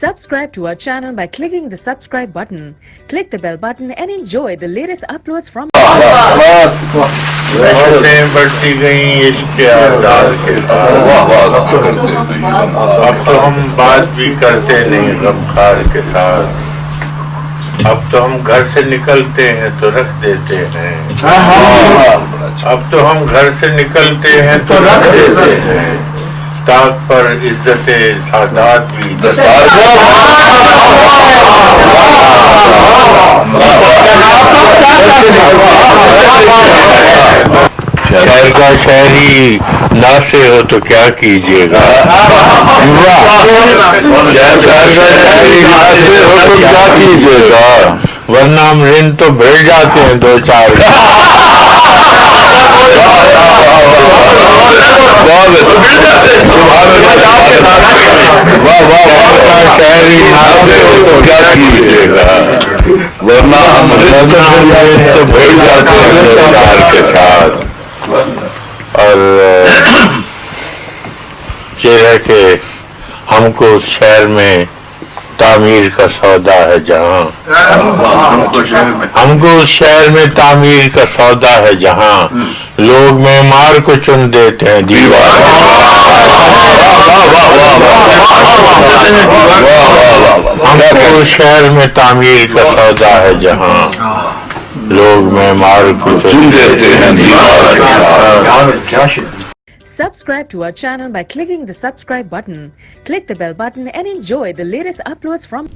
Subscribe to our channel by clicking the subscribe button. Click the bell button and enjoy the latest uploads from وہشتیں بڑھتی گئیں عشق آزار کے ساتھ. اب تو ہم بات بھی کرتے نہیں غمخار کے ساتھ. اب تو ہم گھر سے نکلتے ہیں تو رکھ دیتے ہیں. اب تو ہم گھر سے نکلتے ہیں تو رکھ دیتے ہیں. طاق پر عزت سادات بھی شہر کا شہری نہ سے ہو تو کیا کیجیے گا. شہر کا شہری نہ سے ہو تو کیا کیجیے گا, ورنہ ہم رن تو بھیڑ جاتے ہیں دو چار. شہری نہ سے ہو تو کیا کیجیے گا, ورنہ ہم رن تو بھیڑ جاتے ہیں دو چار کے ساتھ. اور یہ ہے کہ ہم کو اس شہر میں تعمیر کا سودا ہے جہاں, ہم کو اس شہر میں تعمیر کا سودا ہے جہاں لوگ معمار کو چن دیتے ہیں دیوار. ہم کو اس شہر میں تعمیر کا سودا ہے جہاں لوگ معمار کو چن دیتے ہیں دیوار. Subscribe to our channel by clicking the subscribe button. Click the bell button and enjoy the latest uploads from